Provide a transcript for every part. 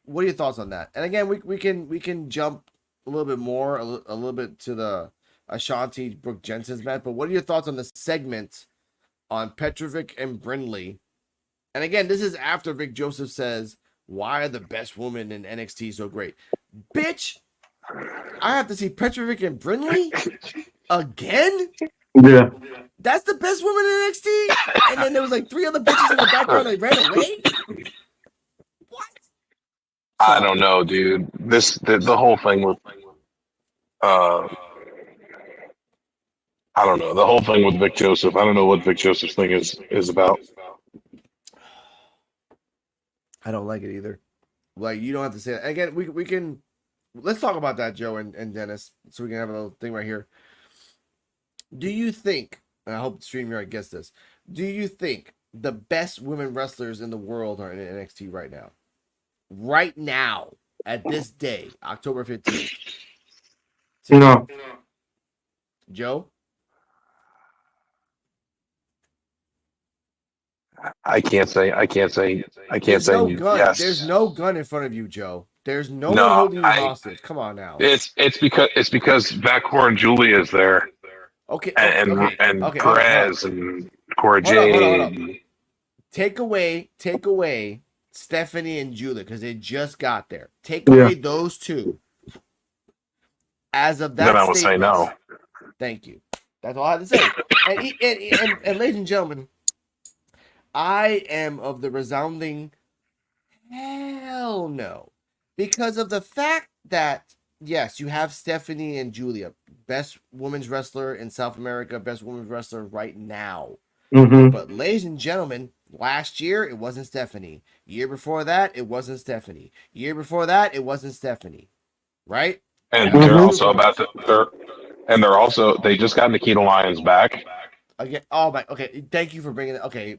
What are your thoughts on that? And again, we can jump a little bit more, a little bit to the Ashanti Brooke Jensen's match. But what are your thoughts on the segment on Petrovic and Brindley? And again, this is after Vic Joseph says, "Why are the best women in NXT so great?" Bitch, I have to see Petrovic and Brindley again. Yeah. That's the best woman in NXT. And then there was like three other bitches in the background that ran away. What? I Sorry. don't know, dude. The whole thing with uh I don't know. The whole thing with Vic Joseph. I don't know what Vic Joseph's thing is about. I don't like it either. Like you don't have to say that. Again, we can let's talk about that, Joe and Dennis, so we can have a little thing right here. Do you think, and I hope StreamYard gets this, do you think the best women wrestlers in the world are in NXT right now? Right now, at this day, October 15th. No. Joe? I can't say. I can't say. I can't There's say no gun. There's yes. no gun in front of you, Joe. There's no one No, holding you hostage. Come on now. it's because Backcourt and Julia is there, Okay, okay, and okay, and okay. Hold on, hold on, Perez and Cora hold on. Jade. Take away Stephanie and Julia because they just got there. Take Yeah. away those two. As of Then that I would say statement, no. thank you. That's all I have to say. And ladies and gentlemen, I am of the resounding hell no. Because of the fact that, yes, you have Stephanie and Julia, best women's wrestler in South America, best women's wrestler right now. Mm-hmm. But ladies and gentlemen, last year it wasn't Stephanie. Year before that, it wasn't Stephanie. Year before that, it wasn't Stephanie. Right? And That they're was also about to they just got Nikita Lyons back. again. Oh my. Okay. Thank you for bringing it. Okay.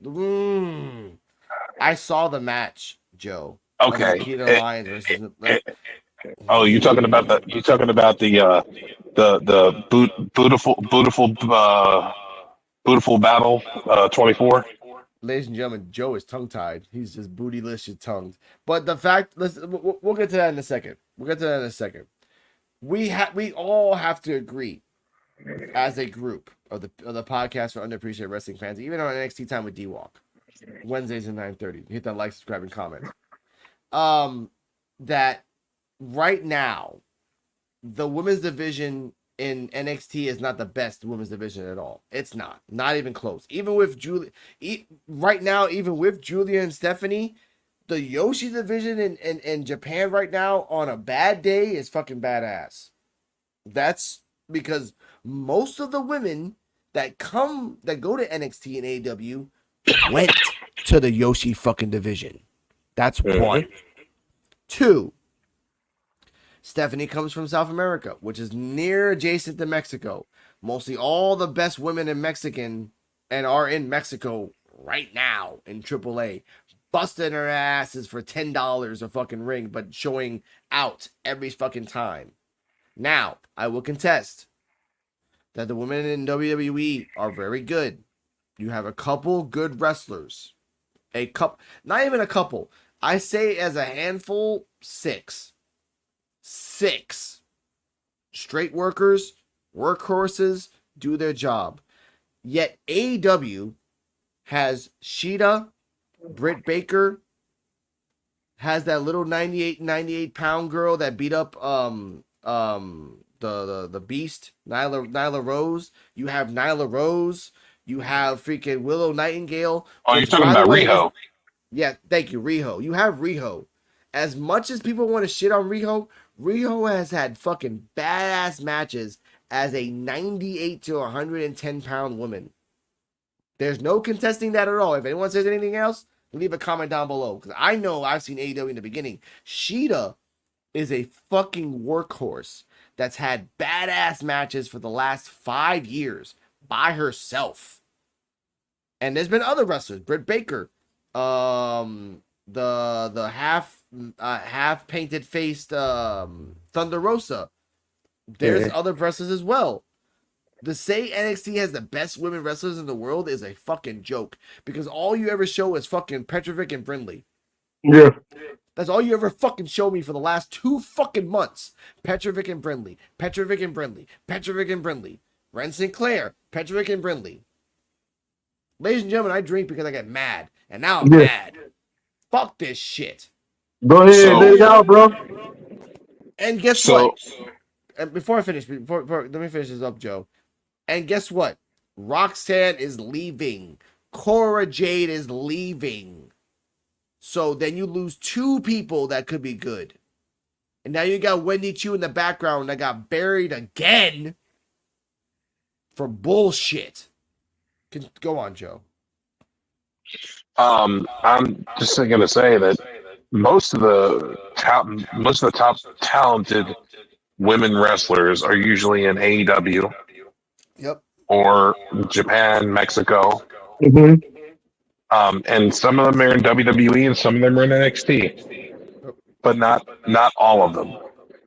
I saw the match, Joe. Okay. Nikita Eh, Lyons versus. eh, oh, you talking about the beautiful battle 24. Ladies and gentlemen, Joe is tongue tied. He's just bootylicious tongued. But the fact, we'll get to that in a second. We all have to agree as a group of the podcast for underappreciated wrestling fans, even on NXT Time with D Walk, Wednesdays at 9:30. Hit that like, subscribe, and comment. That right now, the women's division in NXT is not the best women's division at all. It's not even close. Even with Julia, right now, even with Julia and Stephanie, the Yoshi division in Japan right now on a bad day is fucking badass. That's because most of the women that go to NXT and AEW went to the Yoshi fucking division. That's one. Two, Stephanie comes from South America, which is near adjacent to Mexico. Mostly all the best women in Mexican and are in Mexico right now in AAA, busting their asses for $10 a fucking ring, but showing out every fucking time. Now, I will contest that the women in WWE are very good. You have a couple good wrestlers. A couple, not even a couple. I say as a handful, six straight workhorses, do their job. Yet AEW has Sheeta, Britt Baker, has that little 98 pound girl that beat up the beast, Nyla Rose. You have Nyla Rose. You have freaking Willow Nightingale. Oh, you're Which, talking by the about way, Riho. yeah, thank you, Riho. You have Riho. As much as people want to shit on Riho, Riho has had fucking badass matches as a 98 to 110 pound woman. There's no contesting that at all. If anyone says anything else, leave a comment down below. Because I know I've seen AEW in the beginning. Sheeta is a fucking workhorse that's had badass matches for the last 5 years by herself. And there's been other wrestlers, Britt Baker, the half painted faced Thunder Rosa. There's other wrestlers as well. To say NXT has the best women wrestlers in the world is a fucking joke because all you ever show is fucking Petrovic and Brindley. Yeah. That's all you ever fucking show me for the last 2 fucking months. Petrovic and Brindley. Petrovic and Brindley. Petrovic and Brindley. Ren Sinclair. Petrovic and Brindley. Ladies and gentlemen, I drink because I get mad. And now I'm Yeah. mad. Fuck this shit. Go ahead, So- let it out, bro. And guess So what? And before I finish, let me finish this up, Joe. And guess what? Roxanne is leaving. Cora Jade is leaving. So then you lose 2 people that could be good. And now you got Wendy Chu in the background that got buried again for bullshit. Go on, Joe. I'm just gonna say that most of the top talented women wrestlers are usually in AEW Yep. or Japan, Mexico. Mm-hmm. And some of them are in WWE and some of them are in NXT, but not all of them.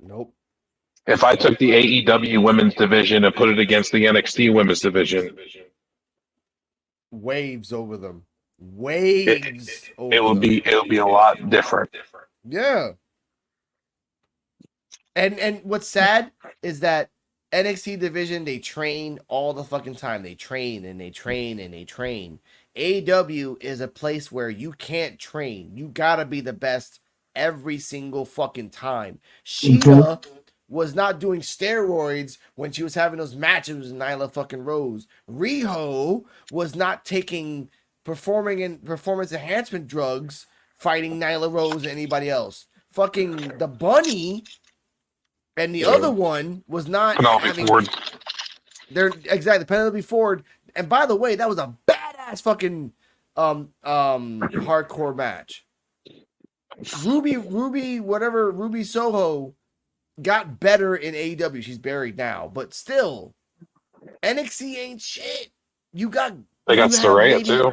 Nope. If I took the AEW women's division and put it against the NXT women's division, Waves over them. Waves over it will them. be a lot different. Yeah. And what's sad is that NXT division, they train all the fucking time. They train and they train and they train. AEW is a place where you can't train. You gotta be the best every single fucking time. Sheeta was not doing steroids when she was having those matches with Nyla fucking Rose. Riho was not taking performance enhancement drugs fighting Nyla Rose or anybody else. Fucking the bunny and the other one was not Penelope having Ford. they're exactly Penelope Ford. And by the way, that was a badass fucking hardcore match. Ruby Soho got better in AEW. She's buried now, but still, NXT ain't shit. They got you have Saraya maybe- too.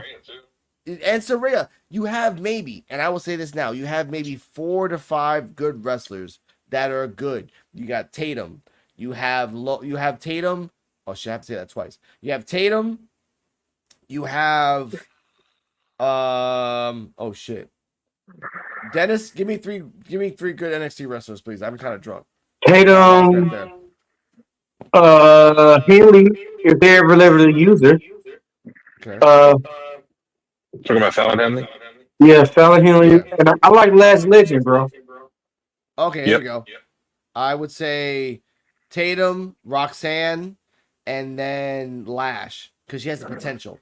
And Saraya, you have maybe, and I will say this now, you have maybe 4 to 5 good wrestlers that are good. You got Tatum. You have Tatum. Oh, shit, I have to say that twice. You have Tatum. You have oh shit. Dennis, give me three good NXT wrestlers, please. I'm kind of drunk. Tatum, There. Haley, if they ever to use her. Okay. Talking about Fallon Henley. Yeah, Fallon Henley. Yeah. And I like Last Legend, bro. Okay, here we go. I would say Tatum, Roxanne, and then Lash, because she has the potential.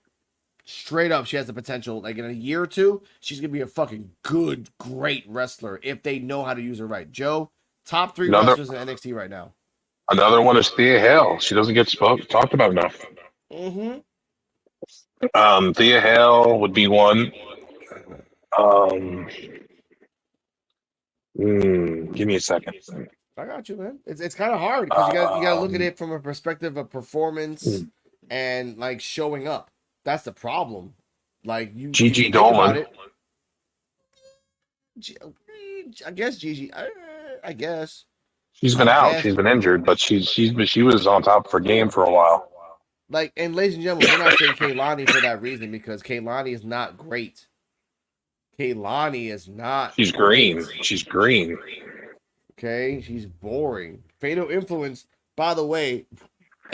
Straight up, she has the potential. Like in a year or 2, she's gonna be a fucking good, great wrestler if they know how to use her right. Joe, top 3 wrestlers in NXT right now. Another one is Thea Hale. She doesn't get talked about enough. Mm-hmm. Thea Hale would be one. Give me a second. I got you, man. It's kind of hard because you gotta look at it from a perspective of performance and like showing up. That's the problem. Like you, Gigi you think about Dolan. it. I guess Gigi. I guess She's been I out. guess. She's been injured, but she was on top of her game for a while. Like, and ladies and gentlemen, we're not saying Kaylani for that reason because Kaylani is not great. Kaylani is not. She's green. She's green. Okay, she's boring. Fatal Influence. By the way,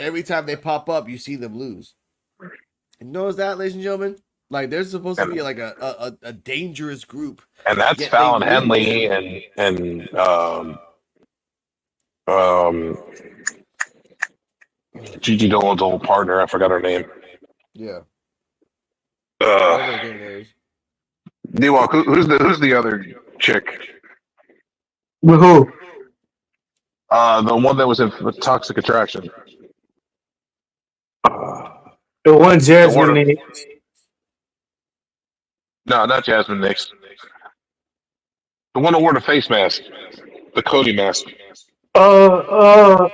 every time they pop up, you see them lose. You notice that, ladies and gentlemen? Like, they're supposed to be like a dangerous group. And that's Yet Fallon they Henley and Gigi Dolan's old partner. I forgot her name. Yeah. Whatever her name is. D-Walk, who's the other chick? With who? The one that was in Toxic Attraction. The one Jasmine Warner- named. No, not Jasmine Nix. The one who wore the face mask. The Cody mask. Oh,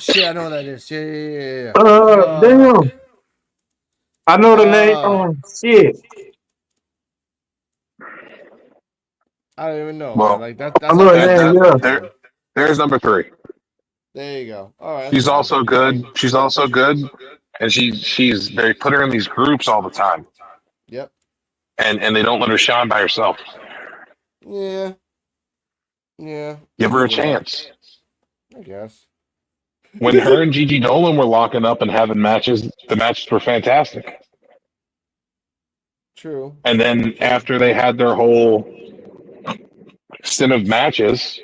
shit, I know what that is. Yeah. Damn. I know the name. Oh, shit. I don't even know, Well, man. Like, that's I know all her I name, know. yeah. There's number 3. There you go. All right, that's She's fine. also I good. mean, She's also good, and she's they put her in these groups all the time, yep. and they don't let her shine by herself. Yeah. Yeah. Give her a Even that, chance. I guess. When her and Gigi Dolan were locking up and having matches, the matches were fantastic. True. And then True. after they had their whole stint of matches,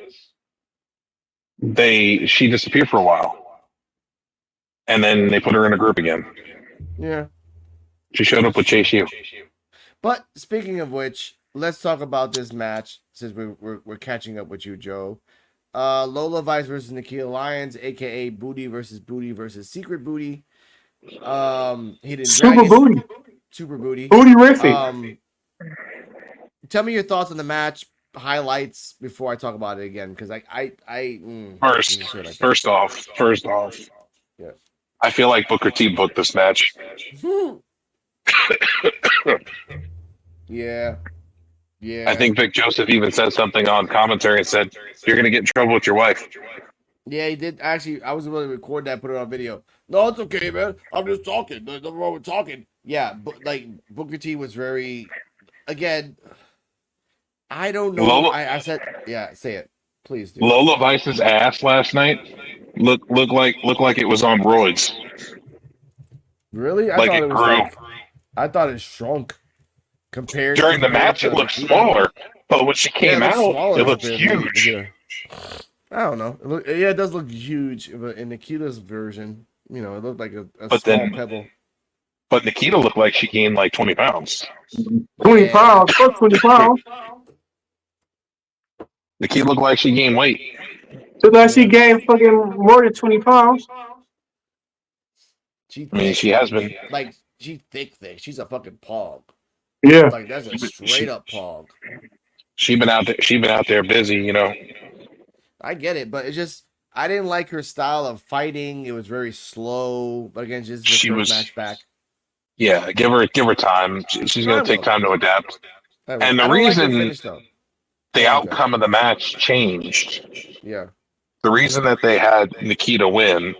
she disappeared for a while, and then they put her in a group again. Yeah. She showed up That's with true. Chase U. But speaking of which, let's talk about this match since we're catching up with you, Joe. Lola Vice versus Nikita Lyons, aka Booty versus Secret Booty. Hidden Super Dragon, booty. Super Booty. Booty-rific. Tell me your thoughts on the match highlights before I talk about it again, because let me say it like that. First off, Yes. I feel like Booker T booked this match. Yeah. I Yeah. think Vic Joseph even said something on commentary and said, "You're going to get in trouble with your wife." Yeah, he did. Actually, I was going to record that, put it on video. No, it's okay, man. I'm just talking. There's nothing wrong with talking. Yeah, but like Booker T was very, again, I don't know. Lola I said, yeah, say it. Please do. Lola Vice's ass last night looked like it was on roids. Really? Like it grew. I thought it shrunk During the compared match, to it looked Nikita. smaller, but when she Yeah, it came looks out, smaller it looked compared to huge. Nikita. I don't know. Yeah, it does look huge, but in Nikita's version, it looked like a But small then, pebble. but Nikita looked like she gained like 20 pounds. 20 Yeah. pounds. Fuck 20 pounds. Nikita looked like she gained weight. So that she Yeah. gained fucking more than 20 pounds. She I mean, thick. she has been. Like, she thick. She's a fucking pog. Yeah. Like, that's a straight She up pog. she been out there. She been out there busy. You know, I get it, but it's just, I didn't like her style of fighting. It was very slow. But again, just the she first was. match back. Yeah, give her time. She's No, going I to take will. time to adapt. I will. And the I don't like her reason finish, though. the Go ahead, Joe. outcome of the match changed, Yeah. the reason that they had Nikita win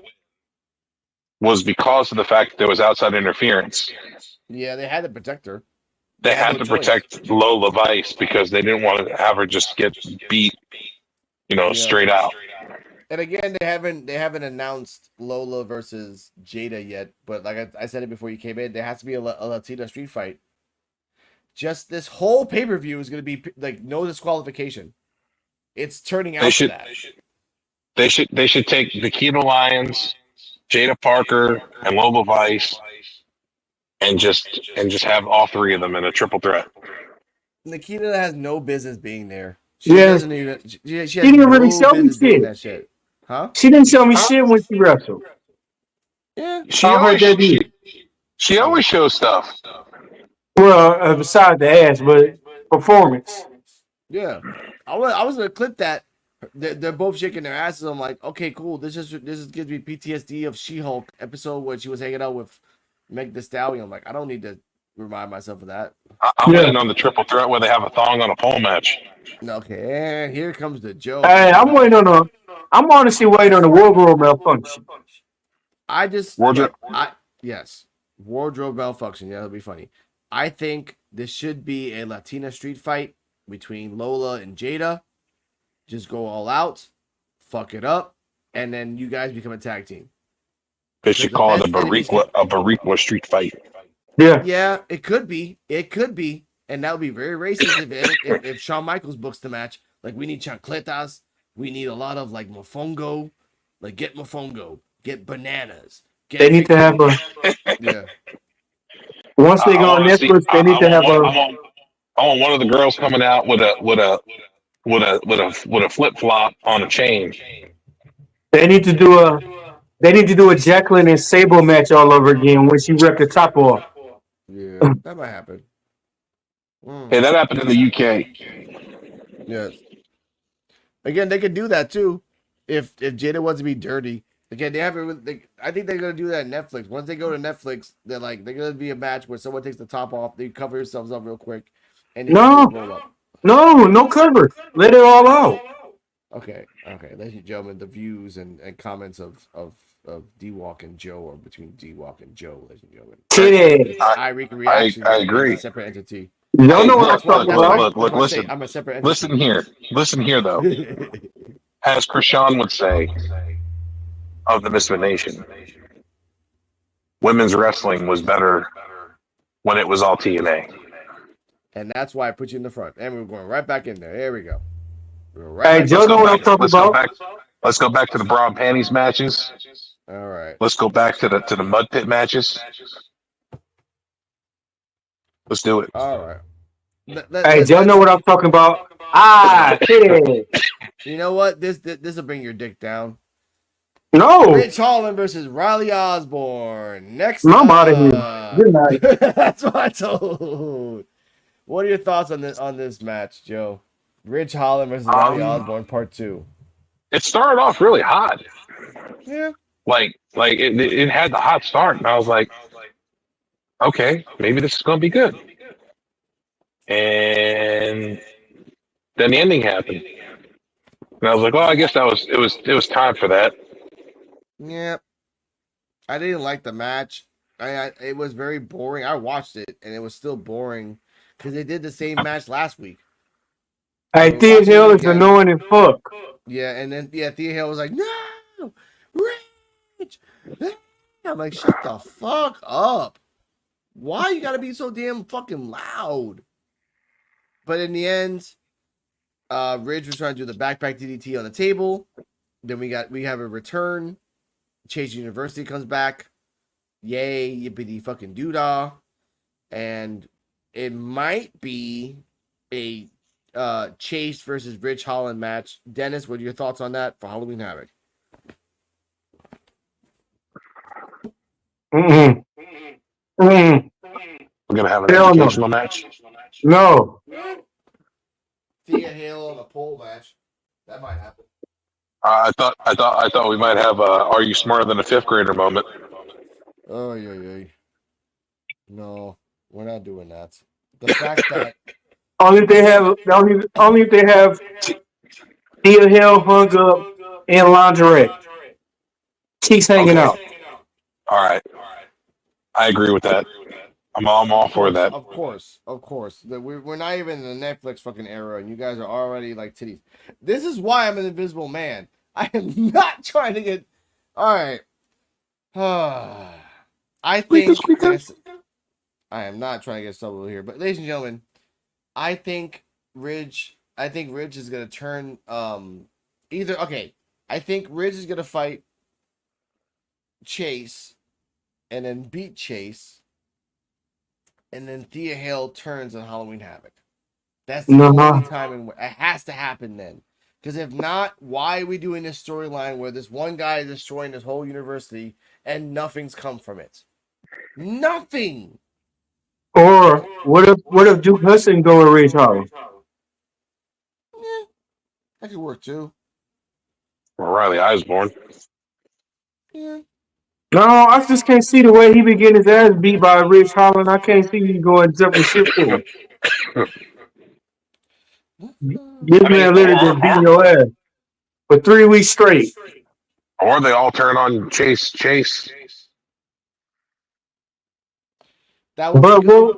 was because of the fact that there was outside interference. Yeah, they had to protect her. They They had had no to choice. protect Lola Vice because they didn't want to have her just get beat, Yeah. straight out. And again, they haven't announced Lola versus Jada yet. But like I said it before you came in, there has to be a Latina street fight. Just this whole pay per view is going to be like no disqualification. It's turning They out to should that. they should take Nikita Lyons, Jada Parker, and Lola Vice, and just have all three of them in a triple threat. Nikita has no business being there. She Yes. doesn't even. She She has didn't really no show me business being shit. that shit. Huh? She didn't show me shit when she wrestled. Yeah. She I heard always that deep. she always shows stuff. Well, besides the ass, but performance. Yeah. I was gonna clip that. They're both shaking their asses. I'm like, okay, cool. This gives me PTSD of She-Hulk episode where she was hanging out with Meg the Stallion. I'm like, I don't need to remind myself of that. I'm Yeah. waiting on the triple threat where they have a thong on a pole match. Okay, and here comes the joke. Hey, I'm waiting on a. I'm honestly waiting on the wardrobe malfunction. I just Wardrobe. look. Yes, wardrobe malfunction. Yeah, that'll be funny. I think this should be a Latina street fight between Lola and Jada. Just go all out, fuck it up, and then you guys become a tag team. They Because should the call it best enemies can. A Barriqua street fight. Yeah. Yeah, it could be. It could be. And that would be very racist if Shawn Michaels books the match. Like, we need chancletas. We need a lot of, like, mofongo. Like, get mofongo. Get bananas. Get They need to have a. Yeah. Once they I go on want to see. Netflix, they need to have a. I want one of the girls coming out with a flip flop on a chain. They need to do a. They need to do a Jacqueline and Sable match all over again when she ripped the top off. Yeah, that might happen. Hey, that happened in the UK. Yes. Again, they could do that too, if Jada wants to be dirty. Again, they haven't. I think they're gonna do that on Netflix. Once they go to Netflix, they're gonna be a match where someone takes the top off, they cover themselves up real quick, and they just do a No, roll up. no cover. Let it all out. Okay, ladies and gentlemen, the views and comments of D Walk and Joe are between D Walk and Joe, ladies and gentlemen. Titties. I I reaction I is a agree. separate entity. Y'all Hey, know what I'm look, That's why. look, talking That's look, about. why. look, That's look. why I say Listen, I'm a separate listen entity. here, listen here. Though, as Krishan would say of the Misfit Nation, women's wrestling was better when it was all TNA. And that's why I put you in the front. And we're going right back in there. There we go. We're right Hey, back in Joe Let's the go know what I'm back. action. talking Let's go about. back. Let's go back to the bra and panties matches. All right. Let's go back to the mud pit matches. Let's do it. All right. Hey, Joe know Let's. what I'm talking about. Ah, titties. You know what? This will bring your dick down. No, Rich Holland versus Riley Osborne. Next I'm out of here. up. Good night. That's what I told. What are your thoughts on this match, Joe? Rich Holland versus Riley Um, Osborne, part two. it started off really hot. Yeah. Like it had the hot start, and I was like, okay, maybe this is gonna be good. And then the ending happened, and I was like, well, I guess it was time for that. Yeah. I didn't like the match. It was very boring. I watched it and it was still boring because they did the same match last week. Hey, So we're Thea watching it Hill is again. annoying as fuck. Yeah, and then Thea Hill was like, "No, Rich." I'm like, "Shut the fuck up! Why you gotta be so damn fucking loud?" But in the end, Ridge was trying to do the backpack DDT on the table. Then we have a return. Chase University comes back. Yay, yippity fucking doodah. And it might be a Chase versus Rich Holland match. Dennis, what are your thoughts on that for Halloween Havoc? Mm-mm. Mm-mm. We're gonna have an Hell no. educational match. No. Thea Hale on a pole match. That might happen. I thought we might have a "Are you smarter than a fifth grader" moment. Oh yeah. No, we're not doing that. The fact that Only if they have Thea Hill hung up in lingerie. Cheeks hanging Okay, out. all right, I agree with that. I'm all for that. of course, that we're not even in the Netflix fucking era, and you guys are already like titties. This is why I'm an invisible man. I am not trying to get. All right. I Squeaker, think, squeaker. I am not trying to get trouble here, but ladies and gentlemen, I think Ridge is gonna turn either okay. I think Ridge is gonna fight Chase and then beat Chase, and then Thea Hale turns on Halloween Havoc. That's the Nah. only time it has to happen then. Because if not, why are we doing this storyline where this one guy is destroying this whole university and nothing's come from it? Nothing. Or what if Duke Hudson go with Ridge Holland? Eh, that could work too. Riley Osborne. Yeah. No, I just can't see the way he be getting his ass beat by Ridge Holland. I can't see you going jumping ship for him. This I mean, man literally been beating your ass for 3 weeks straight. or they all turn on Chase. Chase. That would be But good.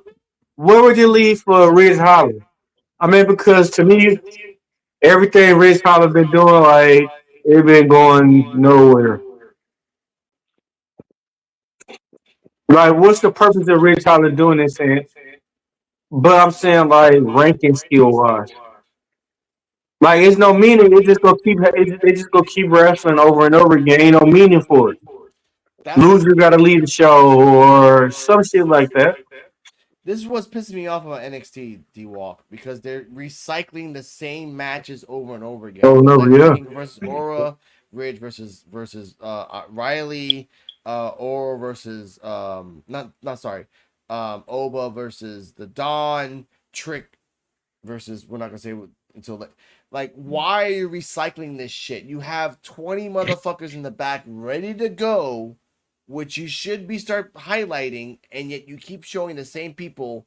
where would you leave for Ridge Holland? I mean, because to me, everything Ridge Holland been doing, like it been going nowhere. Like, what's the purpose of Ridge Holland doing this? And but I'm saying like ranking skill wise, like it's no meaning. They just gonna keep wrestling over and over again. Ain't no meaning for it. That's what Loser got to leave the show or some shit like that. this is what's pissing me off about NXT D Walk because they're recycling the same matches over and over again. Oh no, Like yeah. King versus Aura, Ridge versus Riley, Aura versus not sorry, Oba versus the Dawn, Trick versus we're not gonna say until like why are you recycling this shit? You have 20 motherfuckers in the back ready to go, which you should be start highlighting, and yet you keep showing the same people,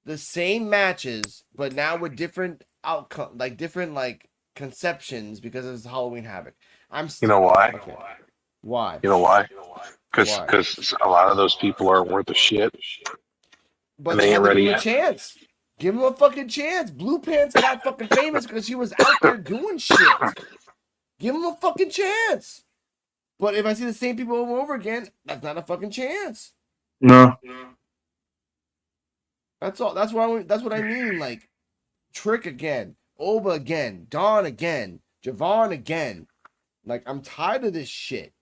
the same matches, but now with different outcome, like different like conceptions because it's Halloween Havoc. You know why? Okay. Why? You know why? Why? Because a lot of those people aren't worth a shit, and But they you ain't have to give ready him a yet. chance. Give him a fucking chance. Blue Pants got fucking famous because she was out there doing shit. Give him a fucking chance. But if I see the same people over and over again, that's not a fucking chance. No. That's all. That's what I mean. Like Trick again, Oba again, Dawn again, Javon again. Like I'm tired of this shit.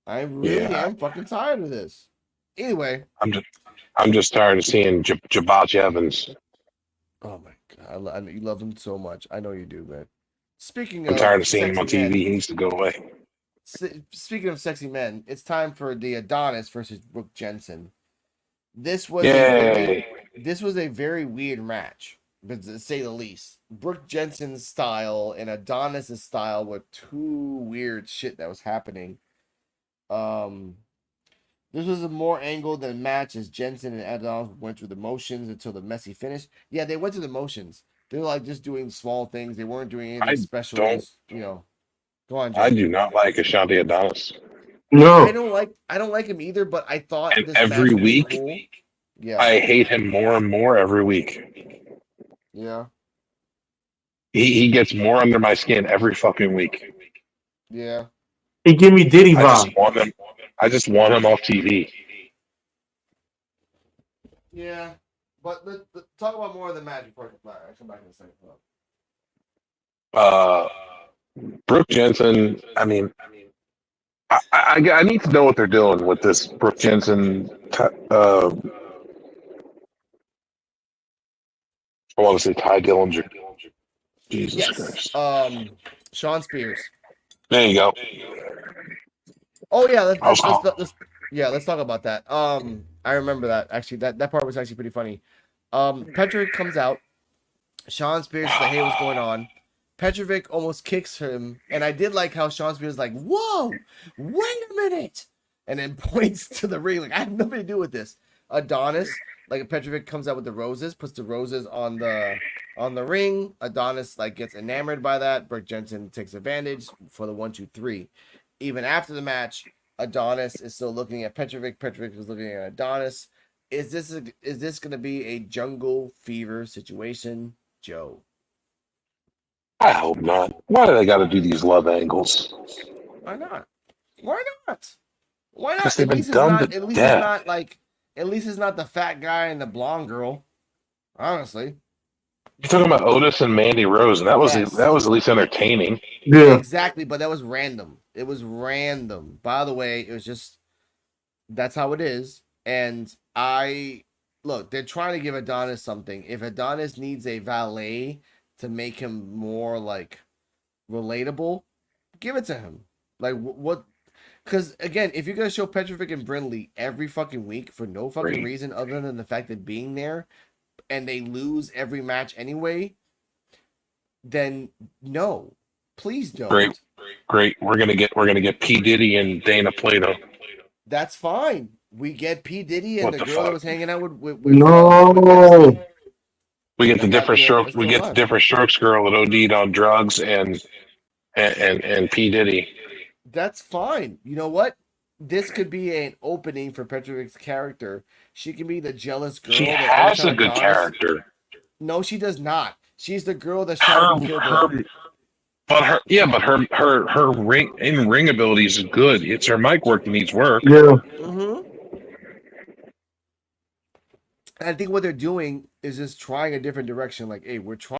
I really Yeah, am fucking tired of this. Anyway, I'm just I'm just tired of seeing Jabach Evans. oh my god, I know you love him so much. I know you do, man. Speaking I'm of tired of seeing him sexy on TV. men, He needs to go away. speaking of sexy men, it's time for the Adonis versus Brooke Jensen. This was a very Yay! this was a very weird match, but to say the least. Brooke Jensen's style and Adonis's style were two weird shit that was happening. Um, this was a more angled than match as Jensen and Adonis went through the motions until the messy finish. Yeah, they went through the motions. They were like just doing small things. They weren't doing anything I special. don't. Just go on, I Jay. do not like Ashanti Adonis. No. I don't like him either, but I thought And this match every would be week, cool. Yeah, I hate him more and more every week. yeah, He gets more under my skin every fucking week. yeah. He give me Diddy I just vibe. want him. I just want him off TV. Yeah, but talk about more of the match before I come back in a second. Uh, Brooke Jensen. I mean, I need to know what they're doing with this Brooke Jensen. I want to say Ty Dillinger. Jesus Yes. Christ. Sean Spears. There you go. Oh yeah, I was calling. let's talk about that. I remember that actually. That part was actually pretty funny. Petrovic comes out. Sean Spears is like, "Hey, what's going on?" Petrovic almost kicks him, and I did like how Sean Spears is like, "Whoa, wait a minute," and then points to the ring like, "I have nothing to do with this." Adonis, like Petrovic comes out with the roses, puts the roses on the ring. Adonis like gets enamored by that. Brooke Jensen takes advantage for the 1, 2, 3. Even after the match, Adonis is still looking at Petrovic. Petrovic is looking at Adonis. Is this going to be a jungle fever situation, Joe? I hope not. Why do they got to do these love angles? Why not? Why not? Why Because not? they've been done to death. At least it's not the fat guy and the blonde girl. Honestly. You're talking about Otis and Mandy Rose, and that was Yes. at least entertaining. Yeah. Exactly, but that was random. It was random. By the way, it was just that's how it is. And I look, they're trying to give Adonis something. If Adonis needs a valet to make him more like relatable, give it to him. Like what? Because again, if you're gonna show Petrovic and Brindley every fucking week for no fucking Great, reason other than the fact that being there, and they lose every match anyway, then no, please great, don't. great. We're gonna get P Diddy and Dana Plato. That's fine. We get P Diddy and What the the girl that fuck? was hanging out with No. NXT. We get the Like that, different strokes. that's We still get the fine. different strokes girl that OD'd on drugs and P Diddy. That's fine. You know what? This could be an opening for Petrovic's character. She can be the jealous She girl that every has time a good Adonis. character. No, she does not. She's the girl that's trying to be Her killed. her but her yeah, but her ring abilities is good. It's her mic work that needs work. Yeah. Mm-hmm. And I think what they're doing is just trying a different direction. Like, hey, we're trying.